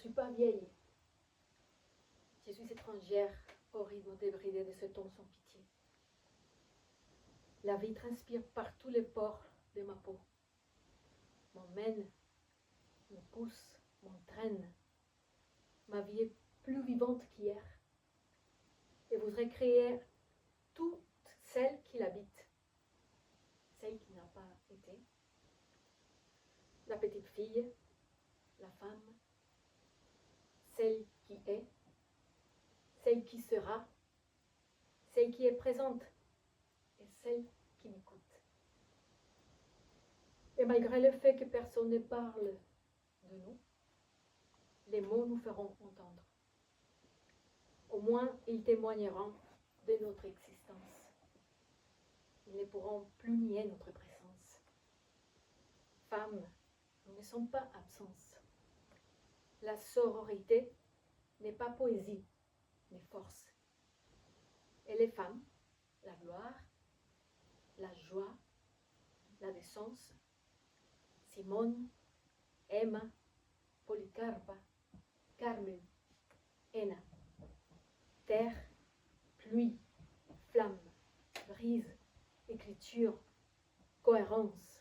suis pas vieille. Je suis étrangère au rythme débridé de ce temps sans pitié. La vie transpire par tous les pores de ma peau. M'emmène, me pousse, m'entraîne. Ma vie est plus vivante qu'hier. Et voudrais créer toute celle qui l'habite. Celle qui n'a pas été. La petite fille, la femme, celle qui est, celle qui sera, celle qui est présente et celle qui m'écoute. Et malgré le fait que personne ne parle de nous, les mots nous feront entendre. Au moins, ils témoigneront de notre existence. Ils ne pourront plus nier notre présence. Femmes, nous ne sommes pas absence. La sororité n'est pas poésie, mais force. Et les femmes, la gloire, la joie, la décence, Simone, Emma, Policarpa, Carmen, Henna. Terre, pluie, flamme, brise, écriture, cohérence,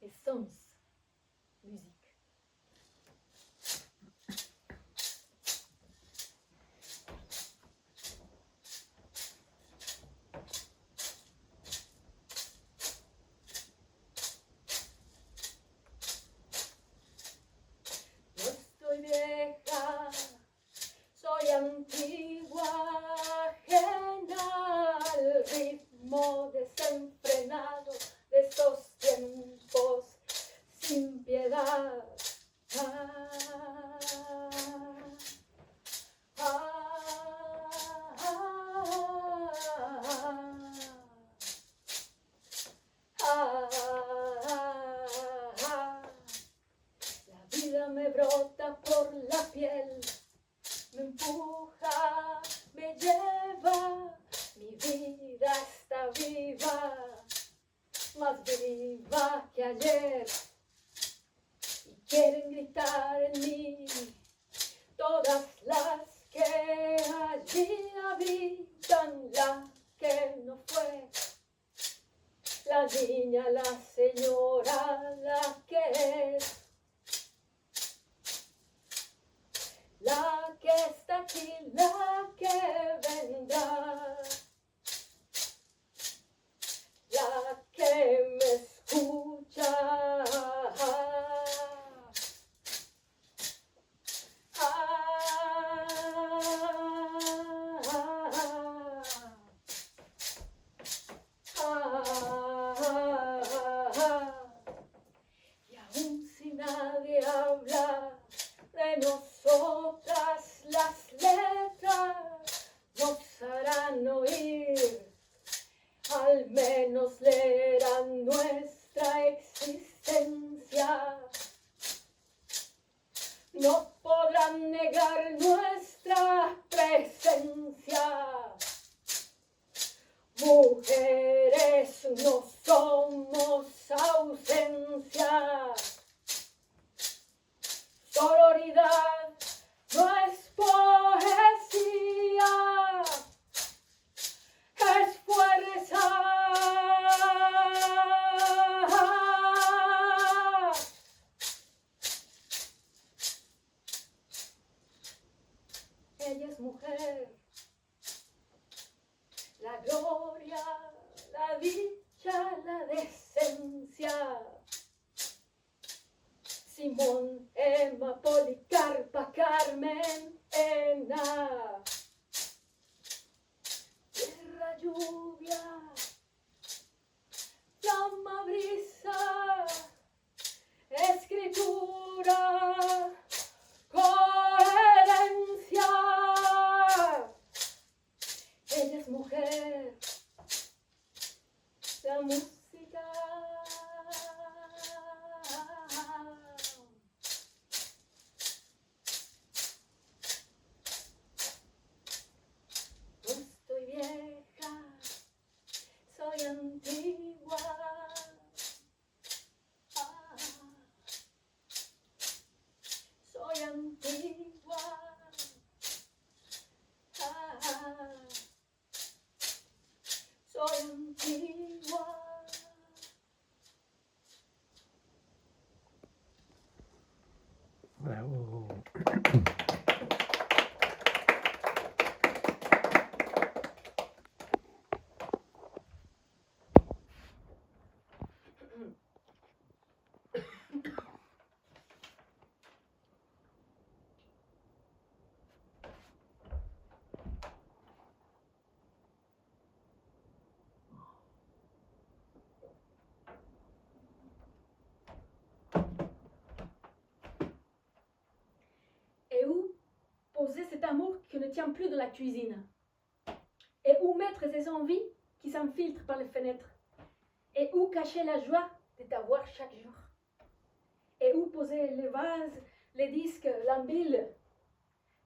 essence, musique. No estoy vieja, soy antigua, ajena al ritmo desenfrenado de estos tiempos sin piedad. La vida me brota por la piel, me empuja, me lleva, mi vida está viva, más viva que ayer, y quieren gritar en mí todas las que allí habitan, la que no fue, la niña, la señora, la que es. La que está aquí, la que vendrá, la que me escucha. Y aún si nadie habla de nosotras, las letras nos harán oír, al menos leerán nuestra existencia. No podrán negar nuestra presencia. Mujeres no somos ausencia. Sororidad no es poesía, es fuerza. Ella es mujer, la gloria, la dicha, la decencia. Simón, Emma, Policarpa, Carmen, Henna. Tierra, lluvia, llama, brisa, escritura, coherencia. Ella es mujer, la música. No estoy vieja, soy antigua, Bravo. Et où poser cet amour qui ne tient plus de la cuisine? Et où mettre ces envies qui s'infiltrent par les fenêtres? Et où cacher la joie de t'avoir chaque jour? Et où poser les vases, les disques, l'ambile?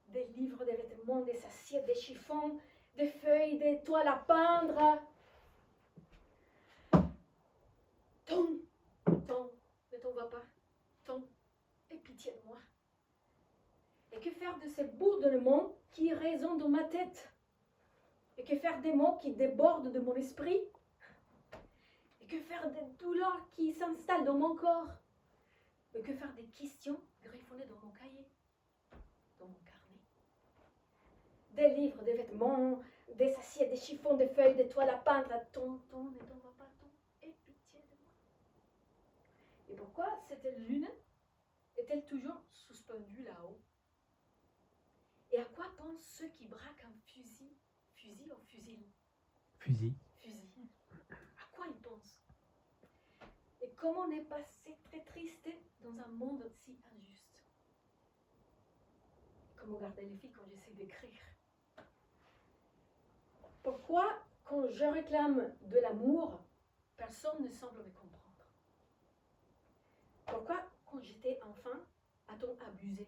Des livres, des vêtements, des assiettes, des chiffons, des feuilles, des toiles à peindre. Tom, ne t'en va pas. Tom, aie pitié de moi. Et que faire de ces bourdonnements qui résonnent dans ma tête? Et que faire des mots qui débordent de mon esprit? Et que faire des douleurs qui s'installent dans mon corps? Et que faire des questions griffonnées dans mon cahier, dans mon carnet? Des livres, des vêtements, des assiettes, des chiffons, des feuilles, des toiles à peindre. Ton, ne t'en va pas, ton, aie pitié de moi. Et pourquoi cette lune est-elle toujours suspendue là-haut? Et à quoi pensent ceux qui braquent un fusil? Fusil ou fusil? Fusil. Fusil. À quoi ils pensent? Et comment n'est pas très triste dans un monde si injuste? Comment garder les filles quand j'essaie d'écrire? Pourquoi, quand je réclame de l'amour, personne ne semble me comprendre? Pourquoi, quand j'étais enfant, a-t-on abusé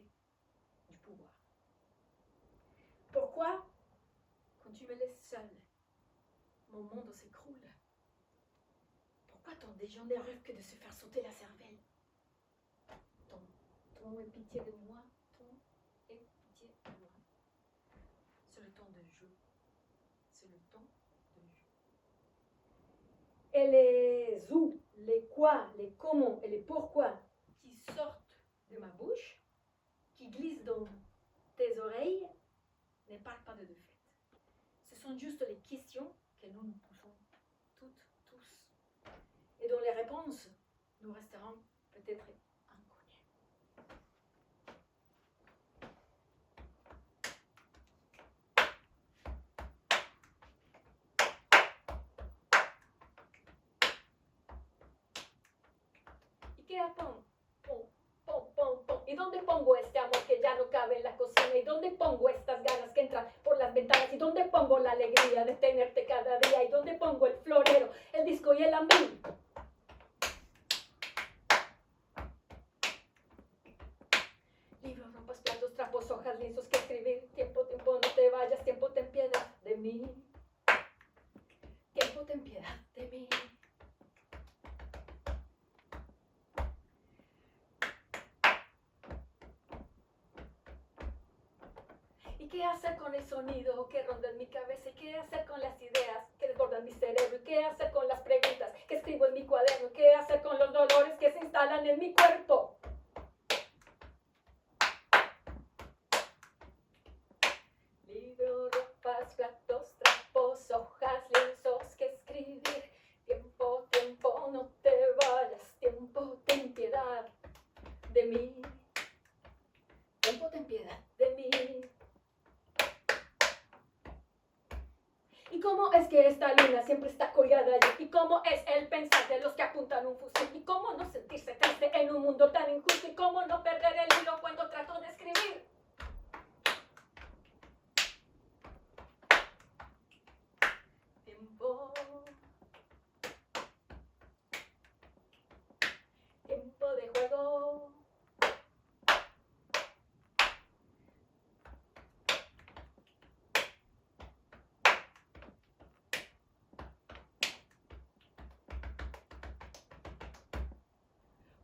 du pouvoir? Pourquoi, quand tu me laisses seule, mon monde s'écroule? Pourquoi tant des gens ne rêvent que de se faire sauter la cervelle? Ton aie pitié de moi, ton aie pitié de moi. C'est le temps de jeu. C'est le temps de jeu. Et les où, les quoi, les comment et les pourquoi qui sortent de ma bouche, qui glissent dans tes oreilles, ne parlent pas de fait. Ce sont juste les questions que nous nous posons toutes, tous. Et dont les réponses nous resteront peut-être inconnues. ¿Y qué hacen? ¿Y dónde pongo este amor que ya no cabe en la cocina? ¿Y dónde pongo estas ganas que entran por las ventanas? ¿Y dónde pongo la alegría de tenerte cada día? ¿Y dónde pongo el florero, el disco y el ambín? Libros, rompas, platos, trapos, hojas, lienzos que escribir. Tiempo, tiempo, no te vayas. Tiempo, ten piedad de mí. Tiempo, ten piedad de mí. ¿Y qué hacer con el sonido que ronda en mi cabeza? ¿Y qué hacer con las ideas que desbordan mi cerebro? ¿Y qué hacer con las preguntas que escribo en mi cuaderno? ¿Y qué hacer con los dolores que se instalan en mi cuerpo? Libros, ropas, platos, trapos, hojas, lienzos que escribir. Tiempo, tiempo, no te vayas. Tiempo, ten piedad de mí. Tiempo, ten piedad de mí. ¿Y cómo es que esta luna siempre está colgada allí? ¿Y cómo es el pensar de los que apuntan un fusil? ¿Y cómo no sentirse triste en un mundo tan injusto? ¿Y cómo no perder el hilo cuando trato de escribir? Tiempo. Tiempo de juego.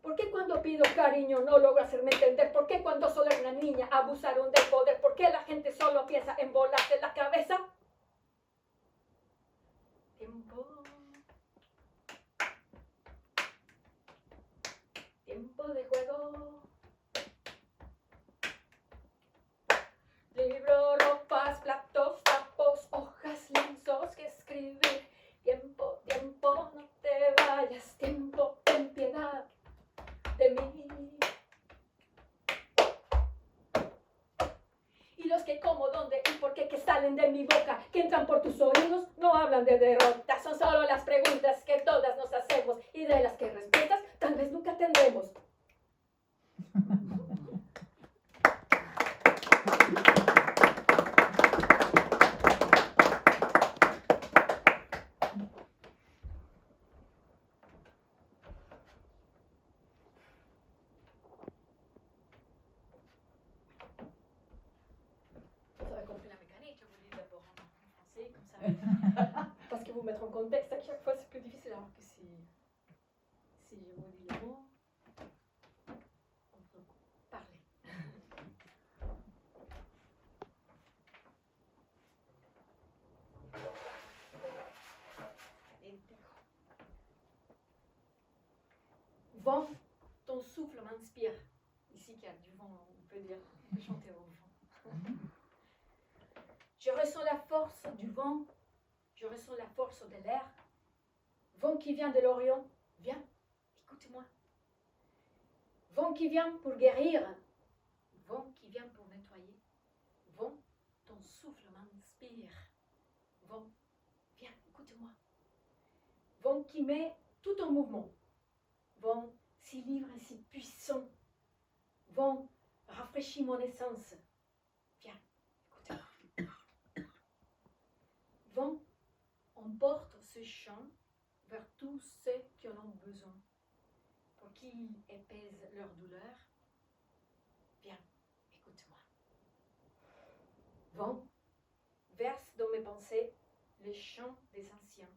¿Por qué cuando pido cariño no logro hacerme entender? ¿Por qué cuando solo era una niña abusaron del poder? ¿Por qué la gente solo piensa en volarse la cabeza? Tiempo. Tiempo de juego. salen de mi boca, que entran por tus oídos, no hablan de derrota. Son solo las preguntas que todas nos hacemos y de las que respuestas tal vez nunca tendremos. Vous avez compris la mécanique, je vous dis d'abord en français, comme ça. Parce que vous mettre en contexte à chaque fois, c'est plus difficile, alors que si je vous dis les mots, on peut parler. Vent, ton souffle m'inspire. Ici qu'il y a du vent, on peut dire, on peut chanter au vent. Je ressens la force du vent, je ressens la force de l'air. Vent qui vient de l'Orient, viens, écoute-moi. Vent qui vient pour guérir, vent qui vient pour nettoyer. Vent, ton souffle m'inspire. Vent, viens, écoute-moi. Vent qui met tout en mouvement. Vent si libre et si puissant. Vent, rafraîchis mon essence. Viens, écoute-moi. Vent, emporte ce chant vers tous ceux qui en ont besoin, pour qu'ils épaisent leur douleur. Viens, écoute-moi. Vent, verse dans mes pensées le chant des anciens.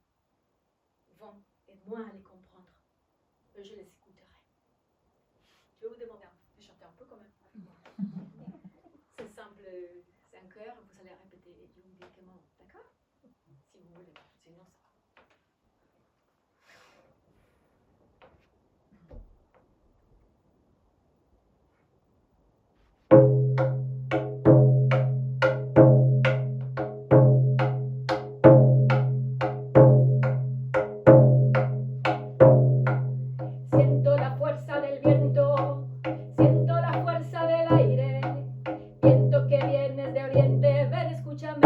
Vent, aide-moi à les comprendre. Je les écouterai. Je vais vous demander de chanter un peu quand même. C'est simple, c'est un chœur, vous allez répéter. Je vous dis comment, d'accord? Si vous voulez, sinon ça. Siento la fuerza del viento, siento la fuerza del aire, viento que vienes de oriente, ven, escúchame.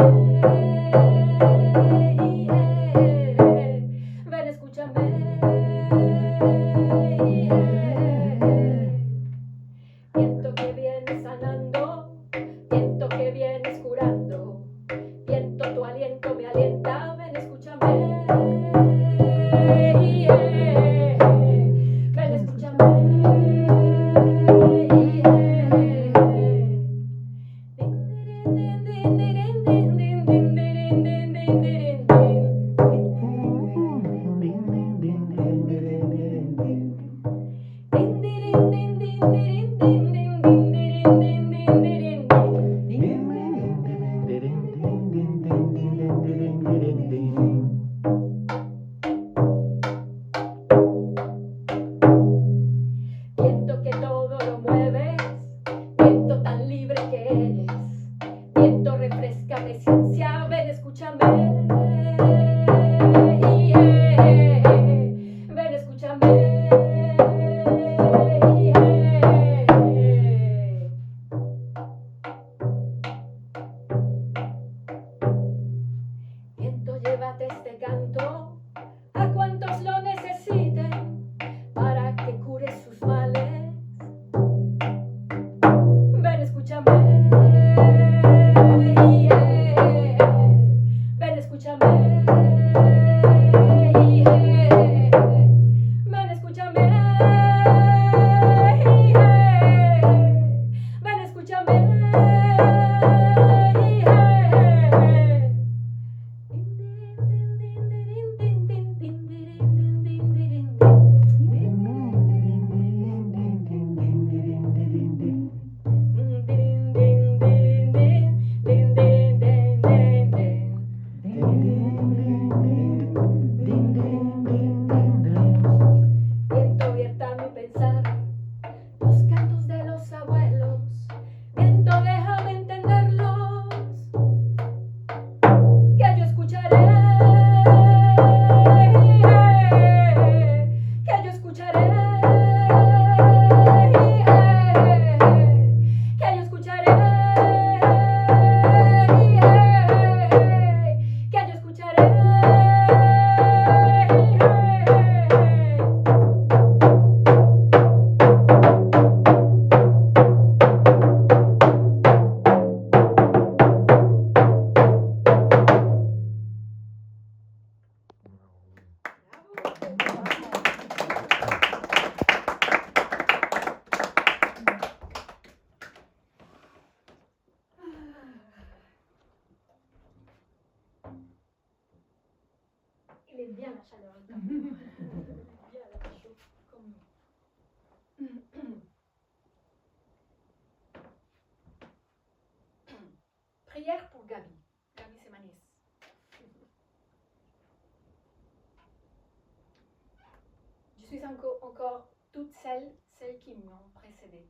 encore toutes celles qui m'ont précédé,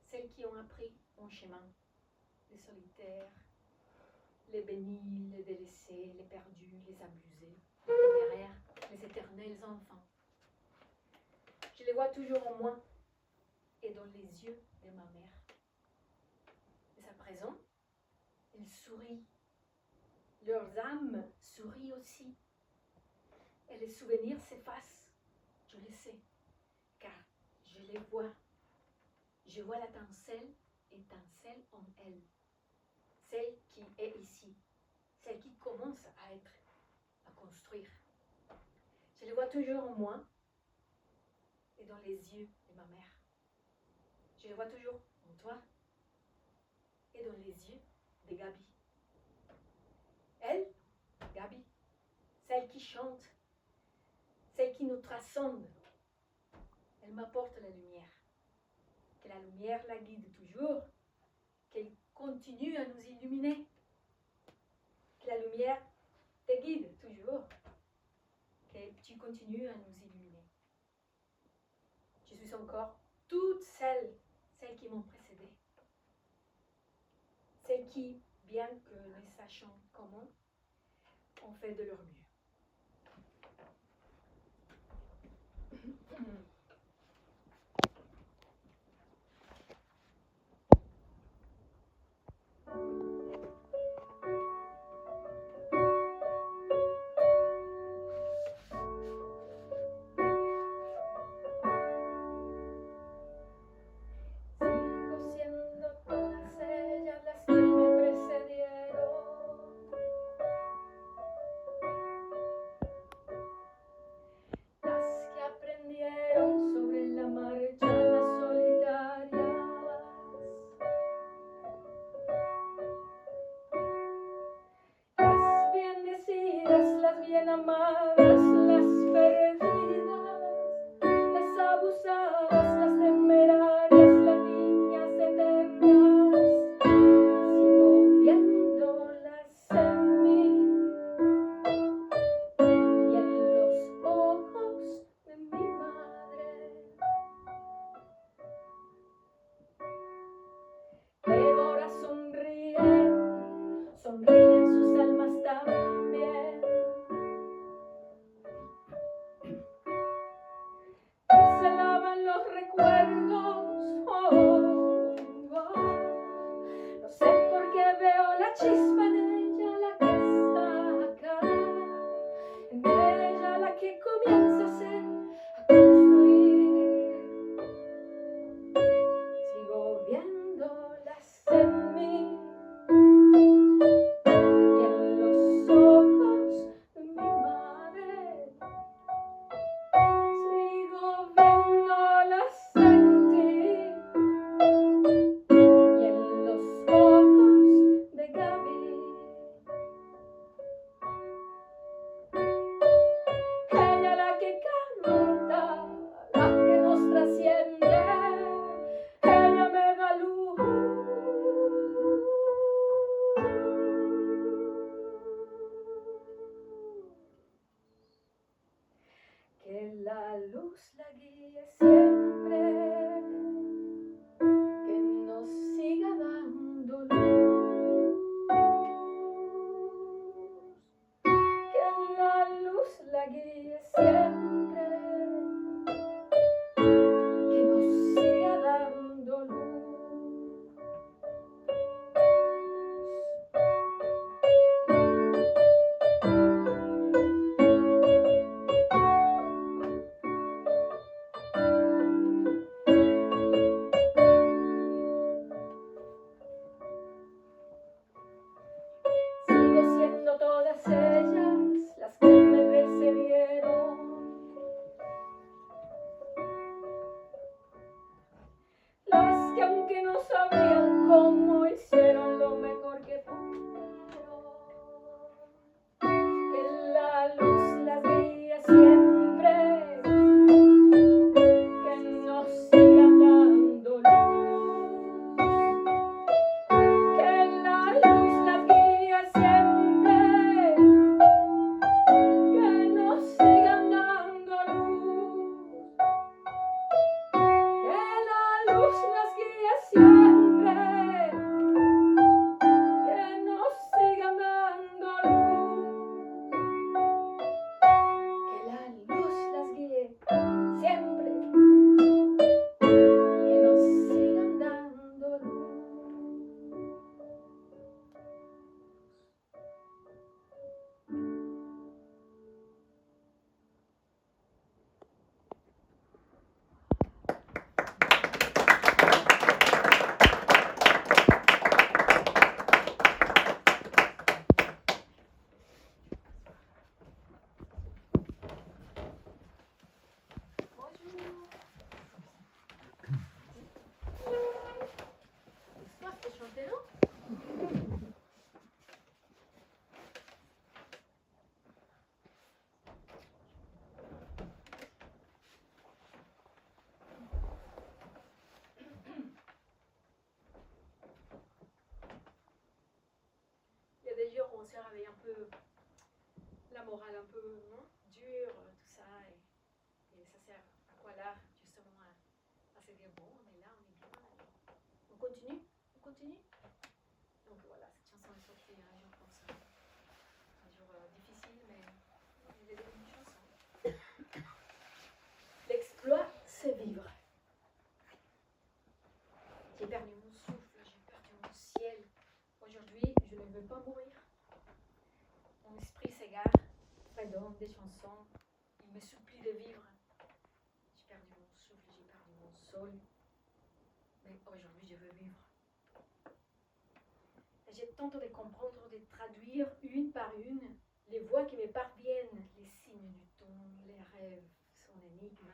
celles qui ont appris mon chemin, les solitaires, les bénis, les délaissés, les perdus, les abusés, les téméraires, les éternels enfants. Je les vois toujours en moi et dans les yeux de ma mère. Mais à présent, ils sourient. Leurs âmes sourient aussi. Et les souvenirs s'effacent, je le sais, car je les vois. Je vois étincelle en elle. Celle qui est ici, celle qui commence à construire. Je les vois toujours en moi et dans les yeux de ma mère. Je les vois toujours en toi et dans les yeux de Gabi. Elle, Gabi, celle qui chante, celle qui nous transcende, elle m'apporte la lumière. Que la lumière la guide toujours, qu'elle continue à nous illuminer. Que la lumière te guide toujours, que tu continues à nous illuminer. Je suis encore toutes celles qui m'ont précédée. Celles qui, bien que ne sachant comment, ont fait de leur mieux. luz las guíe siempre, que nos sigan dando luz, que la luz las guíe siempre, que nos sigan dando luz. Il y a des jours où on se réveille un peu, la morale un peu dure, tout ça, et ça sert à quoi là, justement, à se dire bon, on est là, on est bien, on continue, on continue. Donc voilà, cette chanson est sortie un jour comme ça, un jour difficile, mais il est devenu une chanson. L'exploit, c'est vivre. J'ai perdu mon souffle, j'ai perdu mon ciel. Aujourd'hui, je ne veux pas mourir. Mon esprit s'égare, fredonne des chansons, il me supplie de vivre. J'ai perdu mon souffle, j'ai perdu mon sol, mais aujourd'hui je veux vivre. Et j'ai tenté de comprendre, de traduire une par une les voix qui me parviennent, les signes du ton, les rêves, son énigme,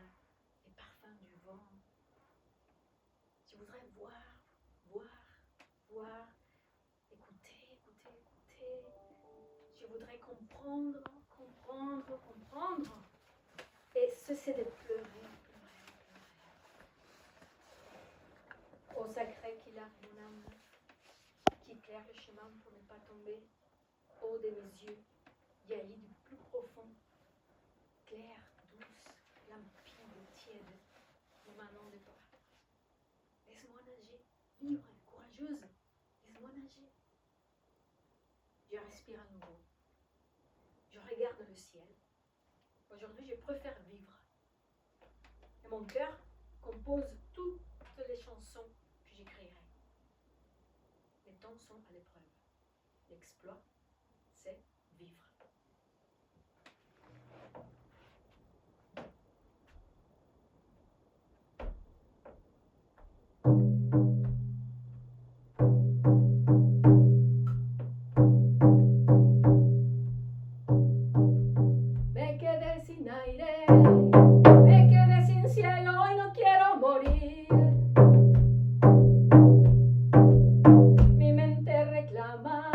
les parfums du vent. Je voudrais voir, écouter. Je voudrais comprendre. Et cesser de pleurer. Ô sacré qui lave mon âme, qui éclaire le chemin pour ne pas tomber. Eau de mes yeux, jaillit du plus profond. Claire, douce, limpide, tiède, émanant de toi. Laisse-moi nager, libre, courageuse. Laisse-moi nager. Je respire à nouveau. Je regarde le ciel. Aujourd'hui, je préfère vivre. Et mon cœur compose toutes les chansons que j'écrirai. Les temps sont à l'épreuve. L'exploit, c'est vivre. Me quedé sin aire, me quedé sin cielo y no quiero morir. Mi mente reclama,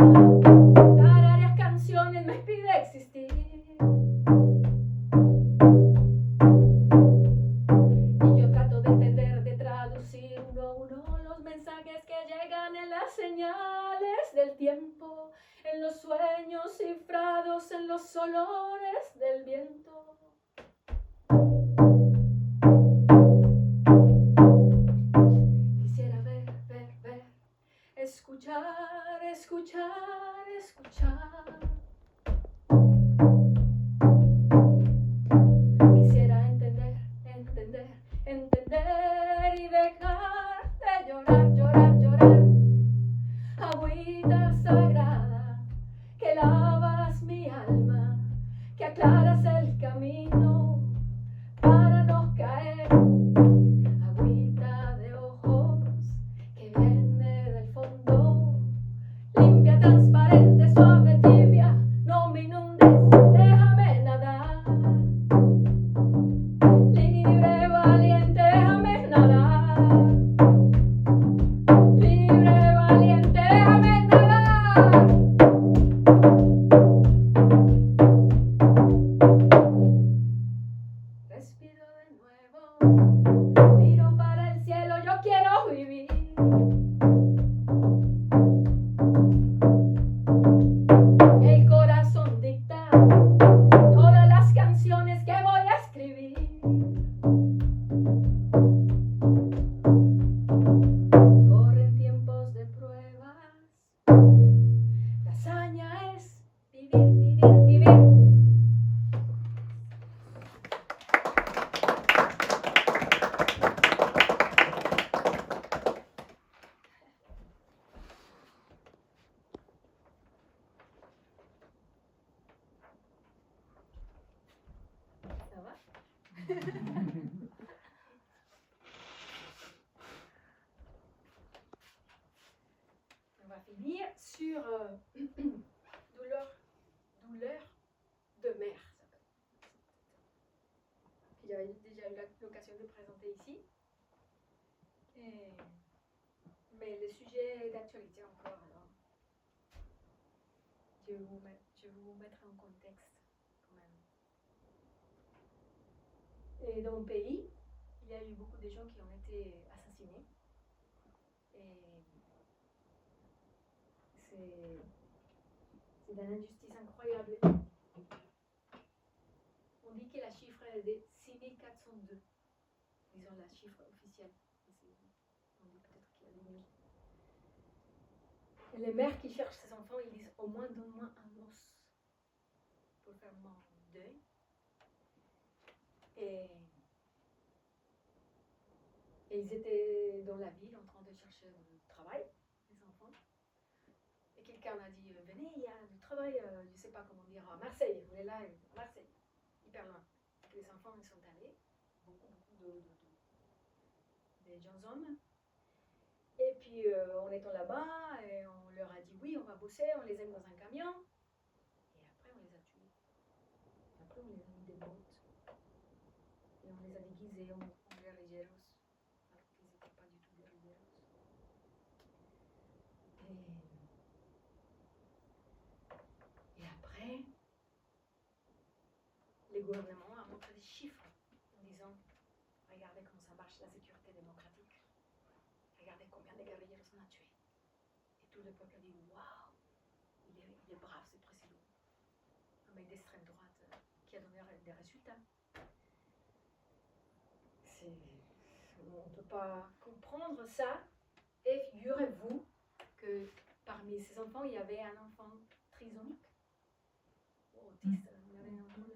tarareas canciones, me pide existir. Y yo trato de entender, de traducir uno a uno los mensajes que llegan en las señales del tiempo, en los sueños cifrados, en los olores del viento. Quisiera ver, escuchar. Quisiera entender y dejar de llorar. Agüita sagrada, que lavas mi alma, que aclaras el camino para no caer. Agüita de ojos que viene del fondo, limpia, transparente, suave, tibia, no me inundes, déjame nadar. Libre, valiente, déjame nadar. finir sur douleur de mère. Que j'avais déjà eu l'occasion de présenter ici. Mais le sujet d'actualité encore, alors je vais vous mettre en contexte quand même. Et dans le pays, il y a eu beaucoup de gens qui ont été assassinés. Et c'est d'une injustice incroyable. On dit que la chiffre est de 6402, disons la chiffre officielle. On dit peut-être qu'il y a 10 000. Et les mères qui cherchent ces enfants, ils disent au moins donne-moi un os pour faire mon deuil. Et ils étaient dans la ville en train de chercher du travail, les enfants. Et quelqu'un a dit venez, il y a du travail, je ne sais pas comment dire, à Marseille. On est là, à Marseille, hyper loin. Et les enfants ils sont allés, beaucoup de jeunes hommes. Et puis on est là-bas et on leur a dit oui, on va bosser, on les aime dans un camion. Et après on les a tués. Et après on les a mis des bottes. Et on les a déguisés en guerrilleros. Alors qu'ils n'étaient pas du tout guerrilleros. Et après, le gouvernement a montré des chiffres en disant regardez comment ça marche la sécurité démocratique. Regardez combien de guerrilleros on a tués. Et tout le peuple a dit waouh, il est brave ce président. Un mec d'extrême droite qui a donné des résultats. On ne peut pas comprendre ça. Et figurez-vous que parmi ces enfants, il y avait un enfant trisomique, autiste. Il y avait un enfant.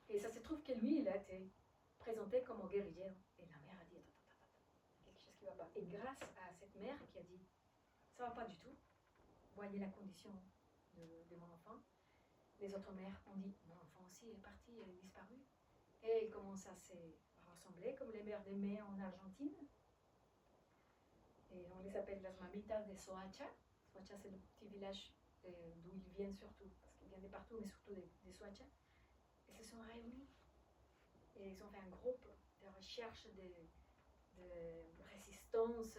Et ça se trouve que lui, il a été présenté comme un guerrier. Et la mère a dit quelque chose qui ne va pas. Et grâce à cette mère qui a dit ça ne va pas du tout, voyez la condition de mon enfant, les autres mères ont dit mon enfant aussi est parti, il est disparu. Et il commence à se rassembler comme les mères des mères en Argentine. Et on les appelle las mamitas de Soacha. Soacha, c'est le petit village d'où ils viennent surtout, parce qu'ils viennent de partout, mais surtout de Soacha. Et se sont réunis. Et ils ont fait un groupe de recherche, de résistance.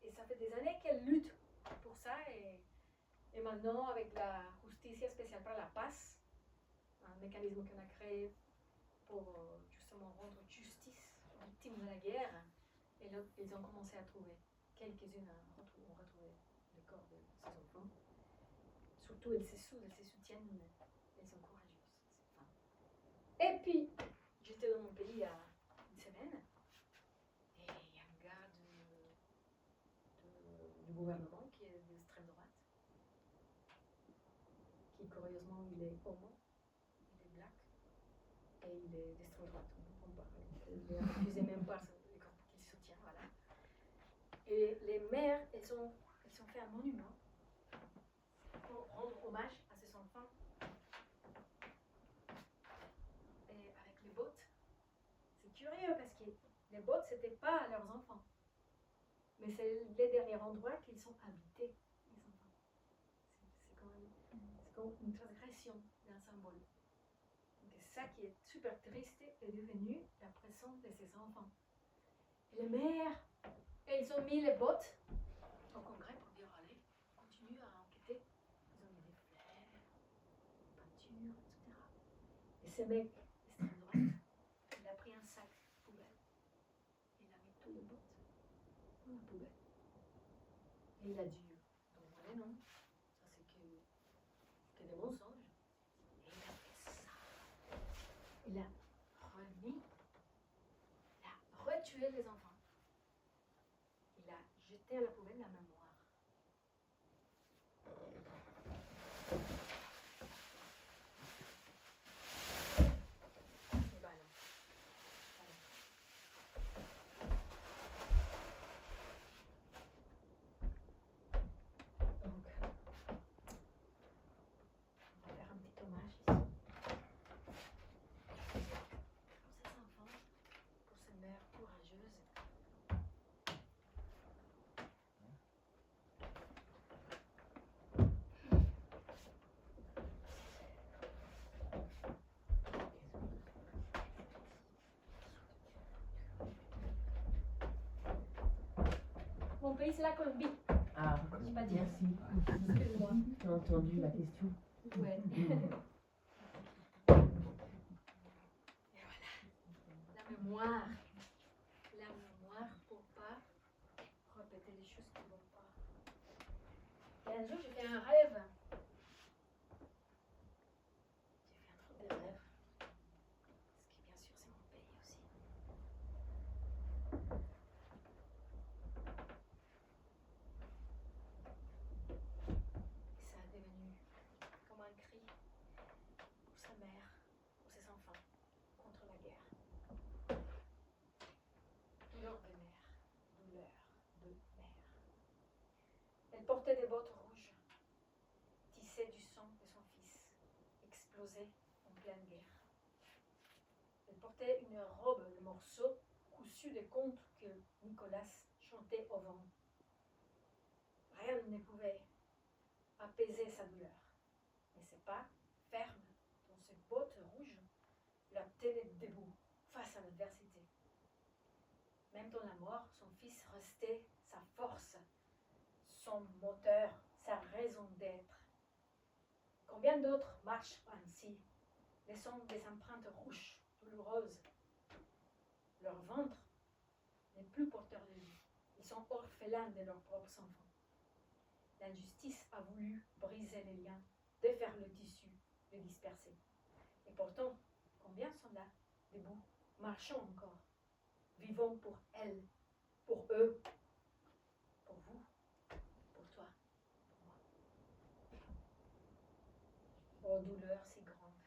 Et ça fait des années qu'elles luttent pour ça. Et maintenant, avec la Justicia Especial para la Paz, un mécanisme qu'on a créé pour justement rendre justice aux victimes de la guerre, et là, ils ont commencé à trouver. Quelques-unes ont retrouvé le corps de ces enfants. Surtout, elles se soutiennent, elles sont courageuses. Et puis, j'étais dans mon pays il y a une semaine, et il y a un gars du gouvernement qui est d'extrême droite, qui curieusement, il est homo, il est black, et il est d'extrême droite. Il ne refusait même pas les groupes qu'il soutient, voilà. Et les mères, elles ont fait un monument pour rendre hommage à ces enfants. Et avec les bottes, c'est curieux parce que les bottes, ce n'étaient pas leurs enfants. Mais c'est les derniers endroits qu'ils sont habités, les enfants. C'est comme une transgression d'un symbole. Donc ça qui est super triste est devenu la présence de ces enfants. Et les mères, elles ont mis les bottes au congrès pour dire allez, continue à enquêter. Ils ont mis des fleurs, des peintures, etc. Et ce mec, extrême droite, il a pris un sac poubelle. Il a mis toutes les bottes dans la poubelle. Et il a dit donc voilà, non, ça c'est que des mensonges. Et il a fait ça. Il a remis, il a retué les enfants. Il a jeté à la poubelle la mémoire. Et ben non. Donc, on va faire un petit hommage ici. Pour ces enfants, pour ces mères courageuses. mon pays, c'est la Colombie. Ah, J'ai pas dit. merci. Excuse-moi. J'ai entendu la question. Ouais. Et voilà. La mémoire. La mémoire pour pas répéter les choses qui ne vont pas. Et un jour, j'ai fait un rêve. J'ai fait un truc de rêve. Parce que bien sûr, c'est mon pays aussi. Et ça a devenu comme un cri pour sa mère, pour ses enfants, contre la guerre. Douleur de mère, douleur de mère. Elle portait des bottes rouges, tissait du sang de son fils, explosé en pleine guerre. Elle portait une robe de morceaux cousu de contes que Nicolas chantait au vent. Rien ne pouvait apaiser sa douleur, mais ses pas, fermes dans ses bottes rouges, la tenaient debout face à l'adversité. Même dans la mort, son fils restait sa force, son moteur, sa raison d'être. Combien d'autres marchent ainsi, laissant des empreintes rouges, douloureuses. Leur ventre n'est plus porteur de vie. Ils sont orphelins de leurs propres enfants. L'injustice a voulu briser les liens, défaire le tissu, le disperser. Et pourtant, combien sont là, debout, marchant encore, vivant pour elles, pour eux, pour vous, pour toi, pour moi. Oh, douleur si grande,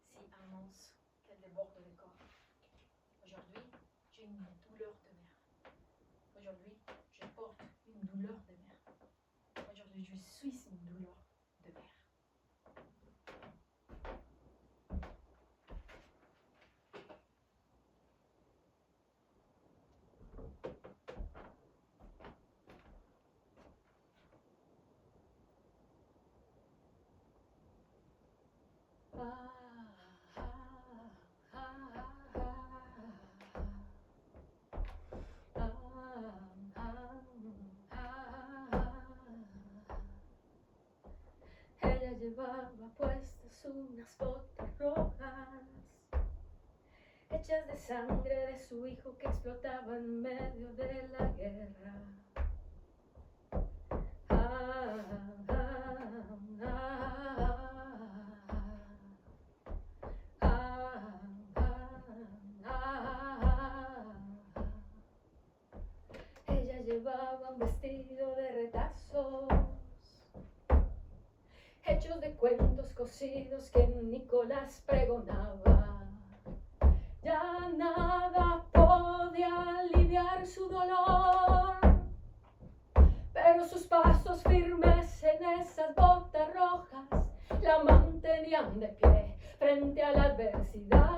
si immense, qu'elle déborde le corps. Aujourd'hui, j'ai une douleur de mère. Aujourd'hui, je porte une douleur de mère. Aujourd'hui, je suis une douleur de mère. Ella llevaba puestas unas botas rojas, hechas de sangre de su hijo que explotaba en medio de la guerra. Ella llevaba un vestido de retazos, hechos de cuentos cosidos que Nicolás pregonaba. Ya nada podía aliviar su dolor, pero sus pasos firmes en esas botas rojas la mantenían de pie frente a la adversidad.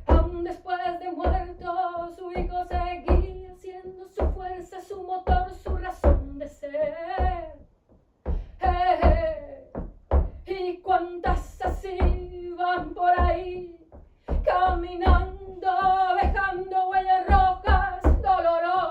Aún después de muerto, su hijo seguía siendo su fuerza, su motor, su razón de ser. Y cuántas así van por ahí, caminando, dejando huellas rojas, dolorosas.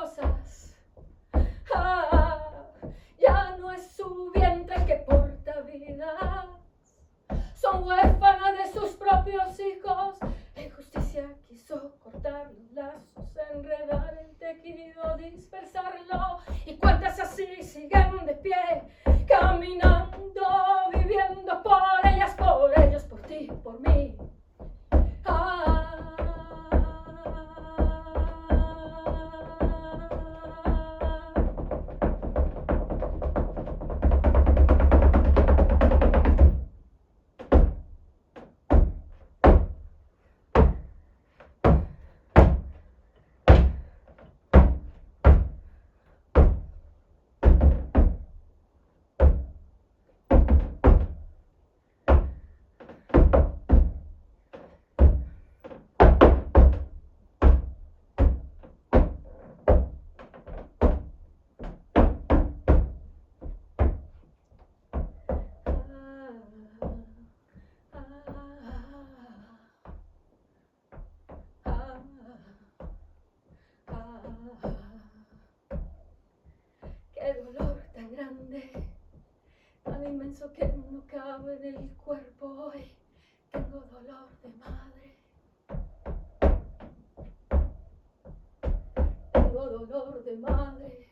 pienso que no cabe en el cuerpo hoy. Tengo dolor de madre. Tengo dolor de madre.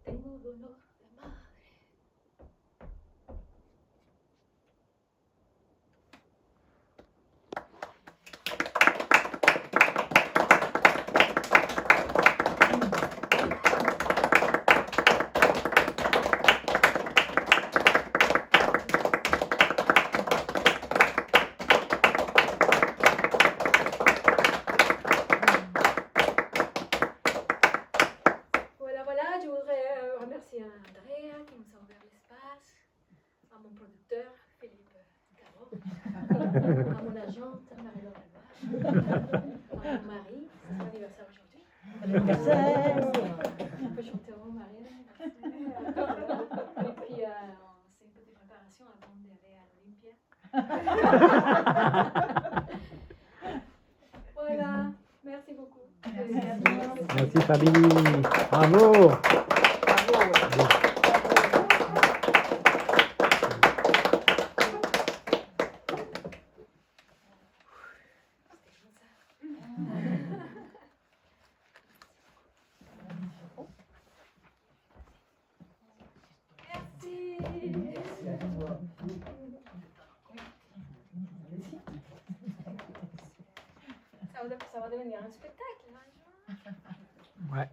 Tengo dolor de madre. Voilà, je voudrais remercier Andrea qui nous a ouvert l'espace, à mon producteur Philippe Caro, à mon agente Marie-Laure Alvar, à mon mari, c'est son anniversaire aujourd'hui. On peut chanter au mari. Et puis c'est une petite préparation avant d'aller à l'Olympia. Voilà, merci beaucoup. Merci Fabi. Bravo. Ça va devenir un spectacle, hein? Ouais.